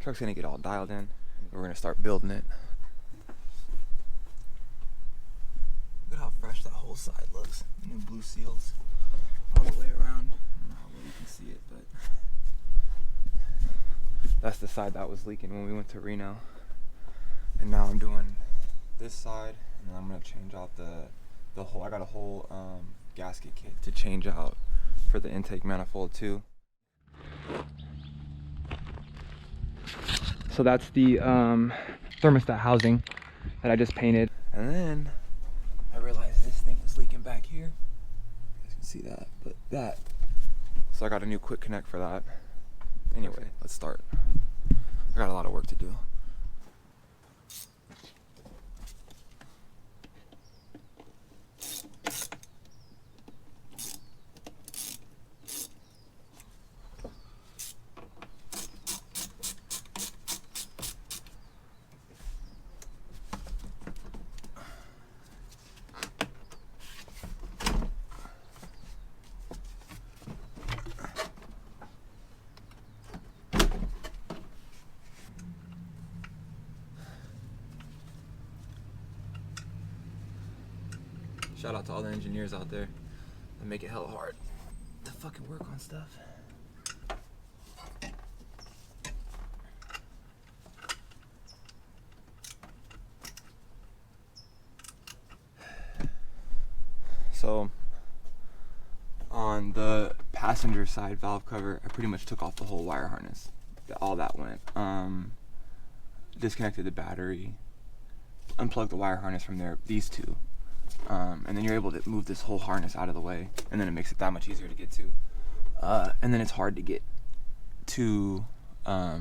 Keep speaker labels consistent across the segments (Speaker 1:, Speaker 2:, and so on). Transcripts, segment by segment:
Speaker 1: Truck's gonna get all dialed in. We're gonna start building it. Look at how fresh that whole side looks. New blue seals all the way around. I don't know how well you can see it, but that's the side that was leaking when we went to Reno. And now I'm doing this side, and then I'm gonna change out the whole. I got a whole gasket kit to change out for the intake manifold too. So that's the thermostat housing that I just painted. And then I realized this thing was leaking back here. You guys can see that, but that. So I got a new quick connect for that. Anyway, let's start. I got a lot of work to do. Shout out to all the engineers out there that make it hella hard to fucking work on stuff. So on the passenger side valve cover, I pretty much took off the whole wire harness. All that went. Disconnected the battery, unplugged the wire harness from there, these two. And then you're able to move this whole harness out of the way, and then it makes it that much easier to get to. And then it's hard to get to, I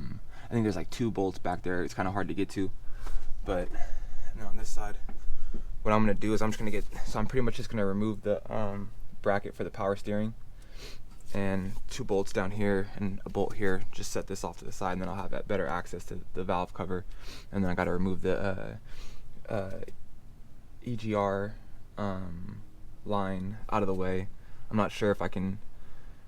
Speaker 1: think there's like 2 bolts back there. It's kind of hard to get to, but then on this side, what I'm gonna do is I'm pretty much just gonna remove the bracket for the power steering, and 2 bolts down here and a bolt here. Just set this off to the side, and then I'll have that better access to the valve cover. And then I gotta remove the EGR line out of the way. I'm not sure if I can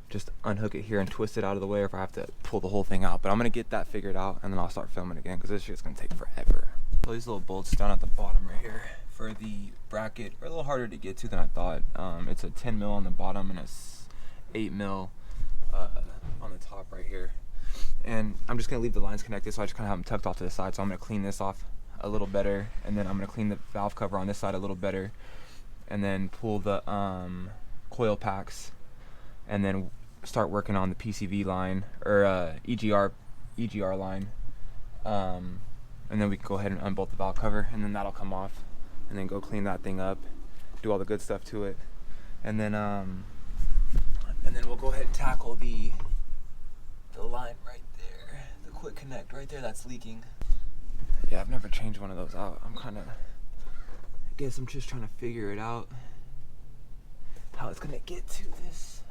Speaker 1: just unhook it here and twist it out of the way, or if I have to pull the whole thing out, but I'm gonna get that figured out, and then I'll start filming again, because this shit's gonna take forever. So these little bolts down at the bottom right here for the bracket are a little harder to get to than I thought. It's a 10 mil on the bottom and a 8 mil on the top right here, and I'm just gonna leave the lines connected, so I just kind of have them tucked off to the side. So I'm gonna clean this off a little better, and then I'm gonna clean the valve cover on this side a little better, and then pull the coil packs, and then start working on the PCV line, or EGR line, and then we can go ahead and unbolt the valve cover, and then that'll come off, and then go clean that thing up, do all the good stuff to it, and then we'll go ahead and tackle the line right there, the quick connect right there that's leaking. Yeah, I've never changed one of those out. I guess I'm just trying to figure it out, how it's gonna get to this.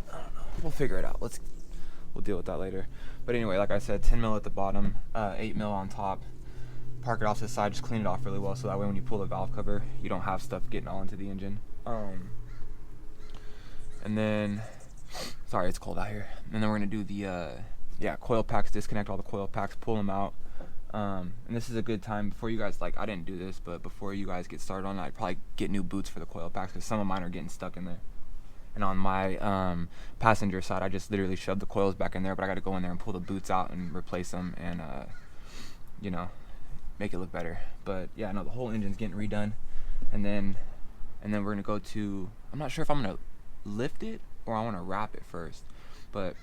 Speaker 1: I don't know. We'll figure it out. We'll deal with that later. But anyway, like I said, 10 mil at the bottom, 8 mil on top. Park it off to the side, just clean it off really well, so that way when you pull the valve cover, you don't have stuff getting all into the engine. And then, sorry, it's cold out here. And then we're gonna do the coil packs, disconnect all the coil packs, pull them out. And this is a good time before you guys, I didn't do this, but before you guys get started on it, I'd probably get new boots for the coil packs, because some of mine are getting stuck in there. And on my passenger side, I just literally shoved the coils back in there, but I got to go in there and pull the boots out and replace them, and make it look better. But yeah, no, the whole engine's getting redone, and then we're gonna go to, I'm not sure if I'm gonna lift it or I want to wrap it first, but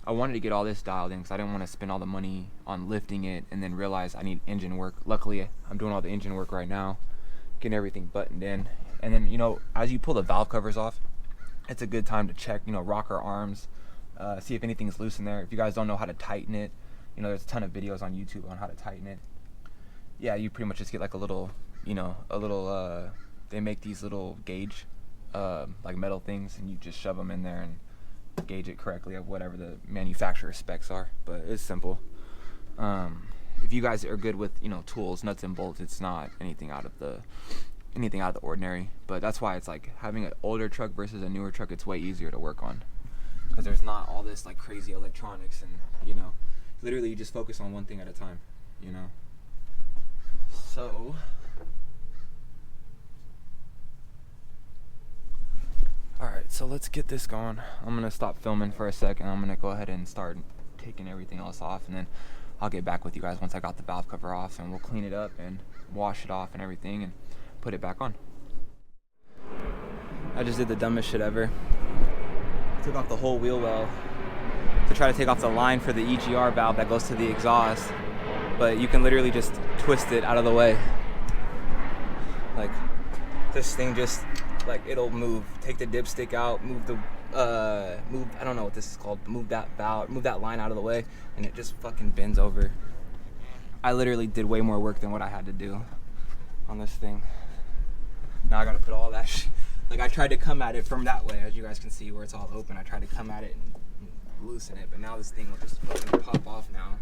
Speaker 1: I wanted to get all this dialed in because I didn't want to spend all the money on lifting it and then realize I need engine work. Luckily, I'm doing all the engine work right now, getting everything buttoned in. And then, as you pull the valve covers off, it's a good time to check, rocker arms, see if anything's loose in there. If you guys don't know how to tighten it, there's a ton of videos on YouTube on how to tighten it. Yeah, you pretty much just get like a little, they make these little gauge, like metal things, and you just shove them in there and gauge it correctly of whatever the manufacturer specs are. But it's simple. If you guys are good with tools, nuts and bolts, it's not anything out of the ordinary. But that's why it's like having an older truck versus a newer truck, it's way easier to work on. because there's not all this like crazy electronics, and you know, literally you just focus on one thing at a time, you know. So alright, so let's get this going. I'm gonna stop filming for a second. I'm gonna go ahead and start taking everything else off, and then I'll get back with you guys once I got the valve cover off, and we'll clean it up and wash it off and everything and put it back on. I just did the dumbest shit ever. Took off the whole wheel well to try to take off the line for the EGR valve that goes to the exhaust, but you can literally just twist it out of the way. Like, this thing just, like, it'll move. Take the dipstick out, move the I don't know what this is called, move that valve, move that line out of the way, and it just fucking bends over. I literally did way more work than what I had to do on this thing. Now I gotta put all that shit, like, I tried to come at it from that way, as you guys can see where it's all open. I tried to come at it and loosen it, but now this thing will just fucking pop off now.